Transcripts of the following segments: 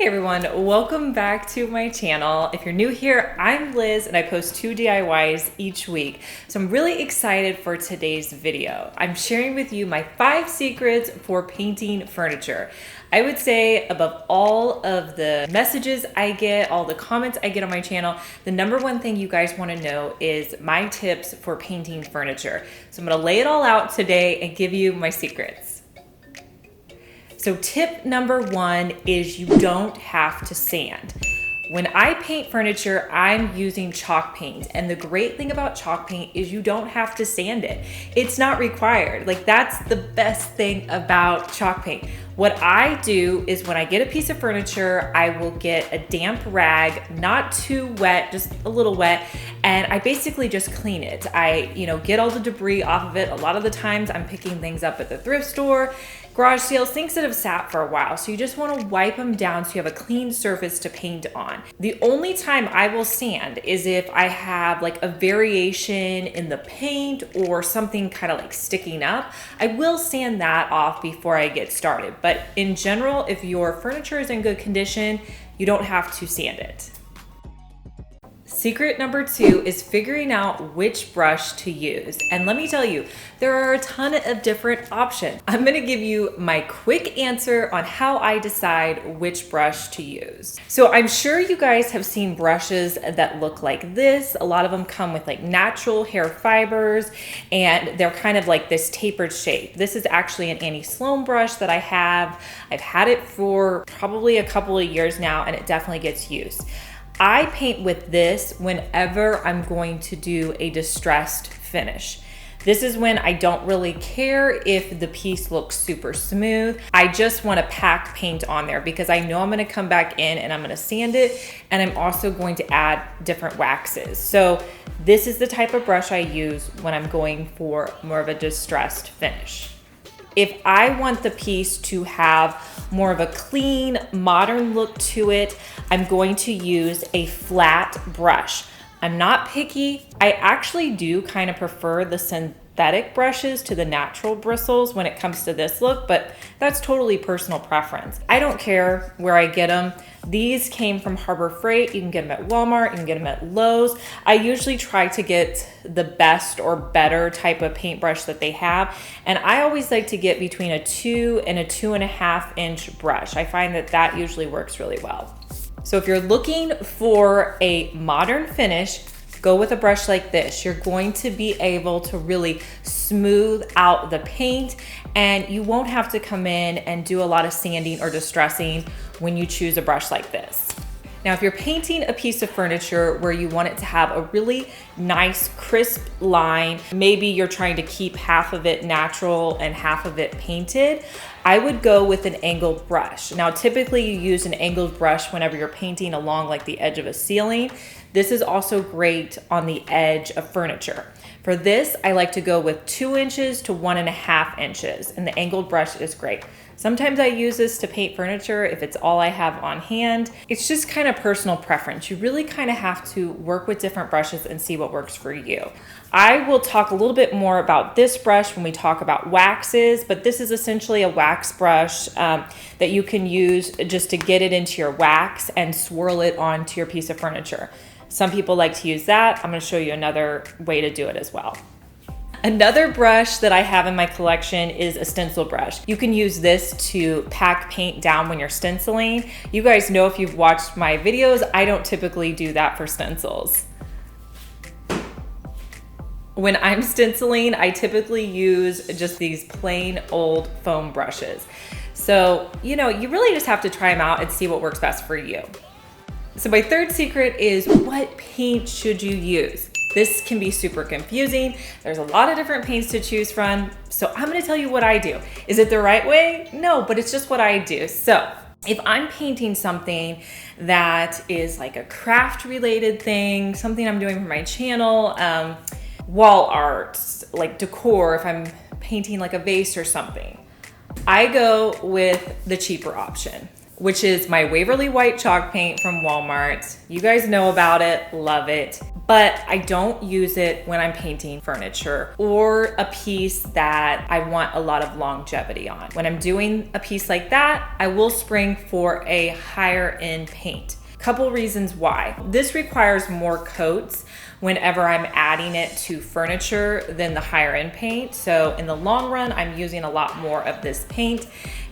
Hey everyone, welcome back to my channel. If you're new here, I'm Liz and I post 2 DIYs each week. So I'm really excited for today's video. I'm sharing with you my 5 secrets for painting furniture. I would say above all of the messages I get, all the comments I get on my channel, the number one thing you guys want to know is my tips for painting furniture. So I'm going to lay it all out today and give you my secrets. So tip number 1 is you don't have to sand. When I paint furniture, I'm using chalk paint. And the great thing about chalk paint is you don't have to sand it. It's not required. Like, that's the best thing about chalk paint. What I do is when I get a piece of furniture, I will get a damp rag, not too wet, just a little wet, and I basically just clean it. I, get all the debris off of it. A lot of the times I'm picking things up at the thrift store, garage sales, things that have sat for a while. So you just want to wipe them down so you have a clean surface to paint on. The only time I will sand is if I have like a variation in the paint or something kind of like sticking up. I will sand that off before I get started. But in general, if your furniture is in good condition, you don't have to sand it. Secret number 2 is figuring out which brush to use. And let me tell you, there are a ton of different options. I'm gonna give you my quick answer on how I decide which brush to use. So I'm sure you guys have seen brushes that look like this. A lot of them come with like natural hair fibers and they're kind of like this tapered shape. This is actually an Annie Sloan brush that I have. I've had it for probably a couple of years now and it definitely gets used. I paint with this whenever I'm going to do a distressed finish. This is when I don't really care if the piece looks super smooth. I just want to pack paint on there because I know I'm going to come back in and I'm going to sand it, and I'm also going to add different waxes. So this is the type of brush I use when I'm going for more of a distressed finish. If I want the piece to have more of a clean, modern look to it, I'm going to use a flat brush. I'm not picky. I actually do kind of prefer the synthetic brushes to the natural bristles when it comes to this look, but that's totally personal preference. I don't care where I get them. These came from Harbor Freight. You can get them at Walmart, you can get them at Lowe's. I usually try to get the best or better type of paintbrush that they have. And I always like to get between a 2 and a 2.5 inch brush. I find that that usually works really well. So if you're looking for a modern finish, go with a brush like this. You're going to be able to really smooth out the paint and you won't have to come in and do a lot of sanding or distressing when you choose a brush like this. Now, if you're painting a piece of furniture where you want it to have a really nice, crisp line, maybe you're trying to keep half of it natural and half of it painted, I would go with an angled brush. Now, typically you use an angled brush whenever you're painting along like the edge of a ceiling. This is also great on the edge of furniture. For this, I like to go with 2 inches to 1.5 inches, and the angled brush is great. Sometimes I use this to paint furniture if it's all I have on hand. It's just kind of personal preference. You really kind of have to work with different brushes and see what works for you. I will talk a little bit more about this brush when we talk about waxes, but this is essentially a wax brush that you can use just to get it into your wax and swirl it onto your piece of furniture. Some people like to use that. I'm going to show you another way to do it as well. Another brush that I have in my collection is a stencil brush. You can use this to pack paint down when you're stenciling. You guys know if you've watched my videos, I don't typically do that for stencils. When I'm stenciling, I typically use just these plain old foam brushes. So, you really just have to try them out and see what works best for you. So my third secret is, what paint should you use? This can be super confusing. There's a lot of different paints to choose from. So I'm gonna tell you what I do. Is it the right way? No, but it's just what I do. So if I'm painting something that is like a craft related thing, something I'm doing for my channel, wall art, like decor, if I'm painting like a vase or something, I go with the cheaper option, which is my Waverly White chalk paint from Walmart. You guys know about it, love it. but I don't use it when I'm painting furniture or a piece that I want a lot of longevity on. When I'm doing a piece like that, I will spring for a higher end paint. Couple reasons why. This requires more coats whenever I'm adding it to furniture than the higher end paint. So in the long run, I'm using a lot more of this paint.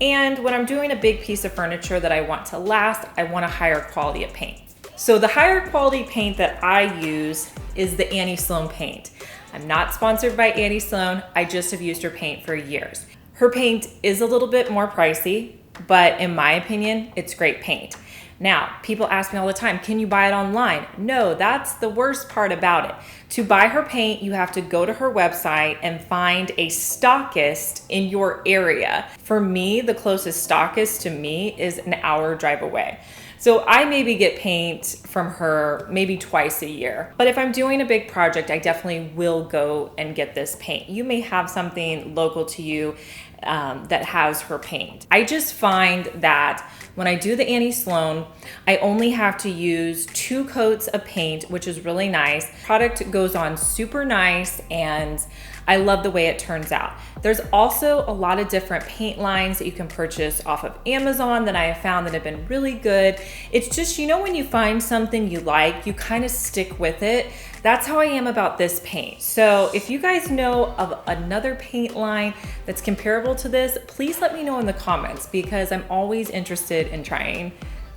And when I'm doing a big piece of furniture that I want to last, I want a higher quality of paint. So the higher quality paint that I use is the Annie Sloan paint. I'm not sponsored by Annie Sloan. I just have used her paint for years. Her paint is a little bit more pricey, but in my opinion, it's great paint. Now, people ask me all the time, can you buy it online? No, that's the worst part about it. To buy her paint, you have to go to her website and find a stockist in your area. For me, the closest stockist to me is an hour drive away. So I maybe get paint from her maybe twice a year. But if I'm doing a big project, I definitely will go and get this paint. You may have something local to you that has her paint. I just find that when I do the Annie Sloan, I only have to use 2 coats of paint, which is really nice. Product goes on super nice, and I love the way it turns out. There's also a lot of different paint lines that you can purchase off of Amazon that I have found that have been really good. It's just, you know, when you find something you like, you kind of stick with it. That's how I am about this paint. So if you guys know of another paint line that's comparable to this, please let me know in the comments, because I'm always interested in trying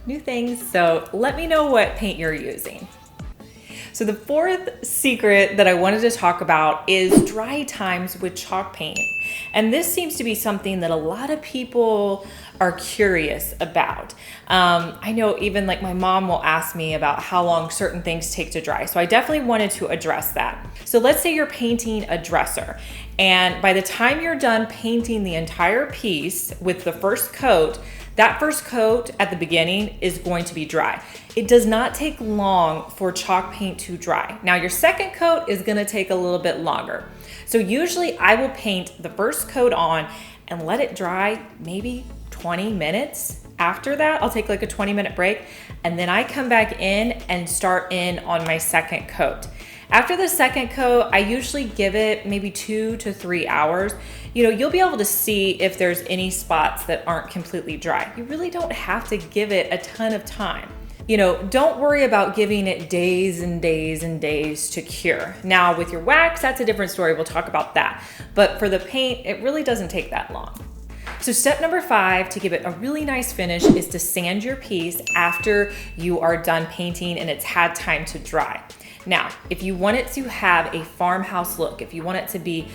new things. So let me know what paint you're using. So the 4th secret that I wanted to talk about is dry times with chalk paint. And this seems to be something that a lot of people are curious about. I know even like my mom will ask me about how long certain things take to dry. So I definitely wanted to address that. So let's say you're painting a dresser, and by the time you're done painting the entire piece with the first coat, that first coat at the beginning is going to be dry. It does not take long for chalk paint to dry. Now your second coat is gonna take a little bit longer. So usually I will paint the first coat on and let it dry maybe 20 minutes. After that, I'll take like a 20-minute break, and then I come back in and start in on my second coat. After the second coat, I usually give it maybe 2 to 3 hours. You know, you'll be able to see if there's any spots that aren't completely dry. You really don't have to give it a ton of time. You know, don't worry about giving it days and days and days to cure. Now with your wax, that's a different story. We'll talk about that. But for the paint, it really doesn't take that long. So step number 5 to give it a really nice finish is to sand your piece after you are done painting and it's had time to dry. Now, if you want it to have a farmhouse look, if you want it to be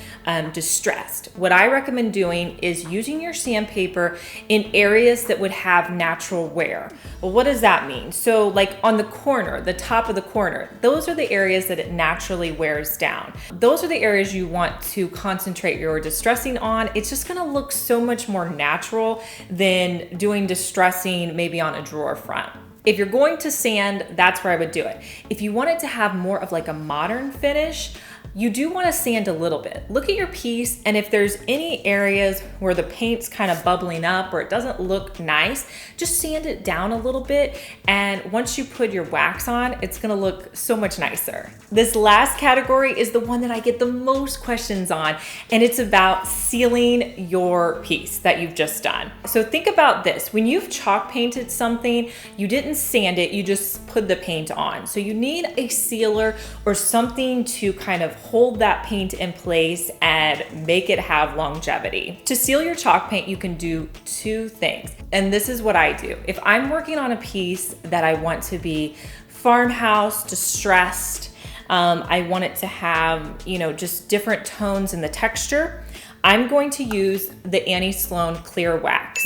distressed, what I recommend doing is using your sandpaper in areas that would have natural wear. Well, what does that mean? So like on the corner, the top of the corner, those are the areas that it naturally wears down. Those are the areas you want to concentrate your distressing on. It's just gonna look so much more natural than doing distressing maybe on a drawer front. If you're going to sand, that's where I would do it. If you want it to have more of like a modern finish, you do want to sand a little bit. Look at your piece, and if there's any areas where the paint's kind of bubbling up or it doesn't look nice, just sand it down a little bit, and once you put your wax on, it's gonna look so much nicer. This last category is the one that I get the most questions on, and it's about sealing your piece that you've just done. So think about this. When you've chalk painted something, you didn't sand it, you just put the paint on. So you need a sealer or something to kind of hold that paint in place and make it have longevity. To seal your chalk paint, you can do 2 things. And this is what I do. If I'm working on a piece that I want to be farmhouse, distressed, I want it to have, you know, just different tones in the texture, I'm going to use the Annie Sloan clear wax.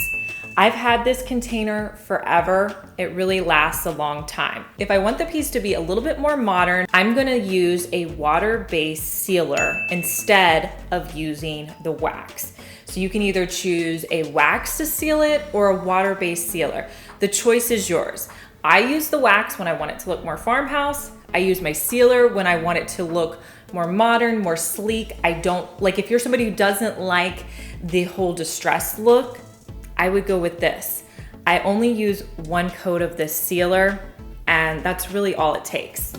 I've had this container forever. It really lasts a long time. If I want the piece to be a little bit more modern, I'm gonna use a water-based sealer instead of using the wax. So you can either choose a wax to seal it or a water-based sealer. The choice is yours. I use the wax when I want it to look more farmhouse. I use my sealer when I want it to look more modern, more sleek. I don't, like if you're somebody who doesn't like the whole distressed look, I would go with this. I only use 1 coat of this sealer, and that's really all it takes.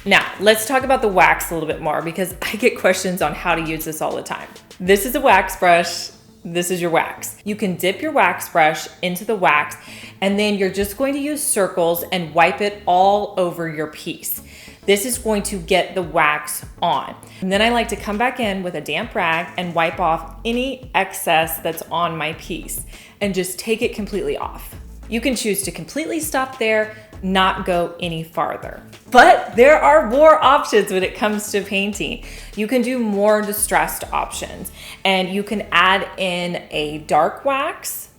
Now, let's talk about the wax a little bit more because I get questions on how to use this all the time. This is a wax brush. This is your wax. You can dip your wax brush into the wax, and then you're just going to use circles and wipe it all over your piece. This is going to get the wax on. And then I like to come back in with a damp rag and wipe off any excess that's on my piece and just take it completely off. You can choose to completely stop there, not go any farther. But there are more options when it comes to painting. You can do more distressed options, and you can add in a dark wax.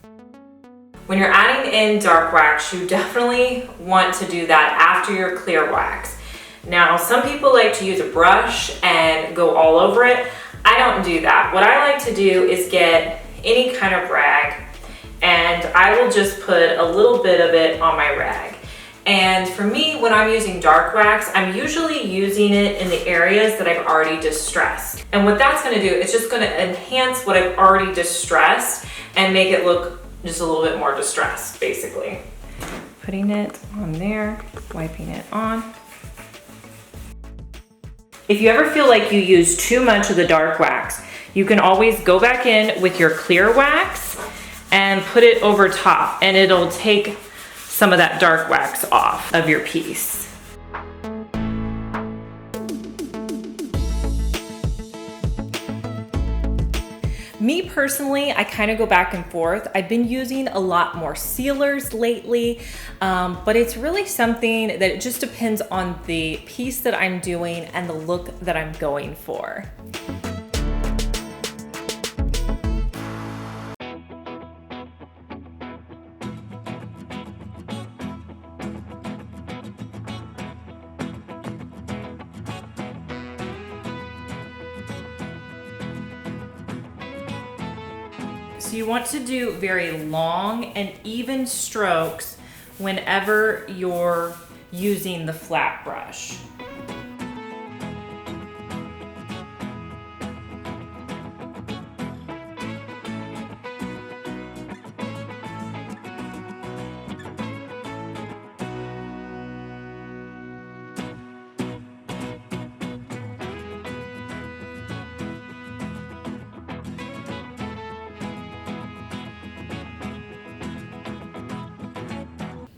When you're adding in dark wax, you definitely want to do that after your clear wax. Now, some people like to use a brush and go all over it. I don't do that. What I like to do is get any kind of rag, and I will just put a little bit of it on my rag. And for me, when I'm using dark wax, I'm usually using it in the areas that I've already distressed. And what that's gonna do, it's just gonna enhance what I've already distressed and make it look just a little bit more distressed, basically. Putting it on there, wiping it on. If you ever feel like you use too much of the dark wax, you can always go back in with your clear wax and put it over top, and it'll take some of that dark wax off of your piece. Me personally, I kind of go back and forth. I've been using a lot more sealers lately, but it's really something that it just depends on the piece that I'm doing and the look that I'm going for. So you want to do very long and even strokes whenever you're using the flat brush.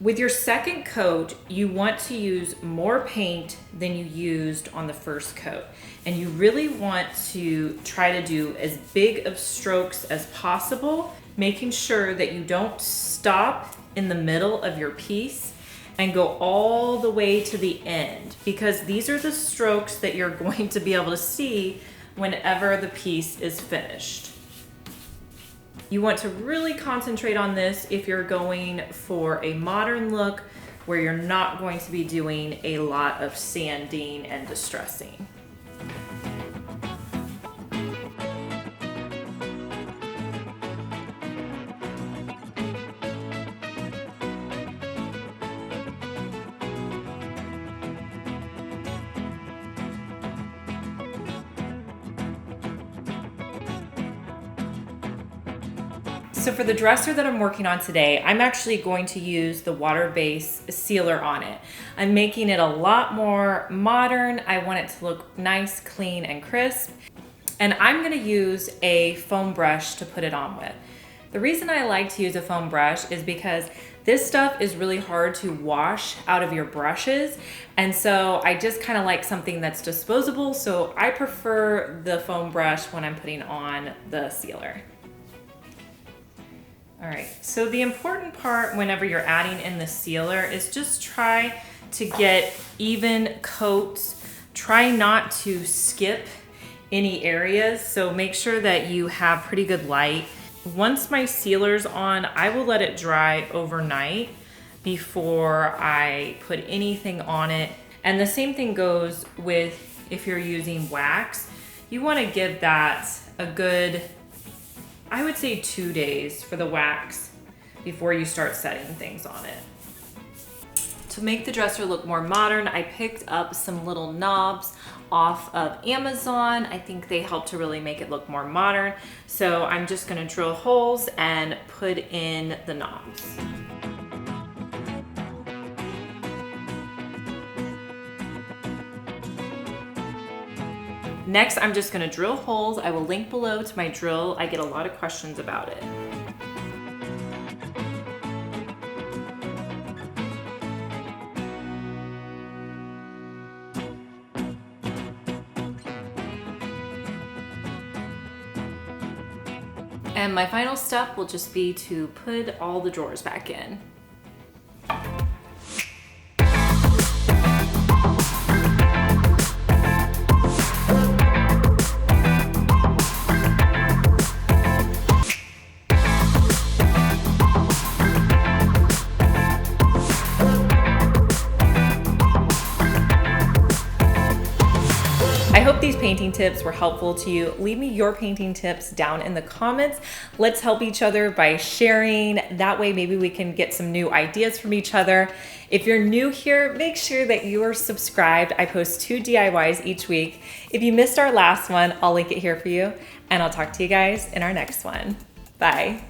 With your second coat, you want to use more paint than you used on the first coat. And you really want to try to do as big of strokes as possible, making sure that you don't stop in the middle of your piece and go all the way to the end, because these are the strokes that you're going to be able to see whenever the piece is finished. You want to really concentrate on this if you're going for a modern look where you're not going to be doing a lot of sanding and distressing. So for the dresser that I'm working on today, I'm actually going to use the water-based sealer on it. I'm making it a lot more modern. I want it to look nice, clean, and crisp. And I'm gonna use a foam brush to put it on with. The reason I like to use a foam brush is because this stuff is really hard to wash out of your brushes. And so I just kind of like something that's disposable. So I prefer the foam brush when I'm putting on the sealer. All right, so the important part whenever you're adding in the sealer is just try to get even coats. Try not to skip any areas, so make sure that you have pretty good light. Once my sealer's on, I will let it dry overnight before I put anything on it. And the same thing goes with if you're using wax. You want to give that a good, I would say 2 days for the wax before you start setting things on it. To make the dresser look more modern, I picked up some little knobs off of Amazon. I think they help to really make it look more modern. So I'm just gonna drill holes and put in the knobs. Next, I'm just gonna drill holes. I will link below to my drill. I get a lot of questions about it. And my final step will just be to put all the drawers back in. I hope these painting tips were helpful to you. Leave me your painting tips down in the comments. Let's help each other by sharing. That way maybe we can get some new ideas from each other. If you're new here, make sure that you are subscribed. I post 2 DIYs each week. If you missed our last one, I'll link it here for you. And I'll talk to you guys in our next one. Bye.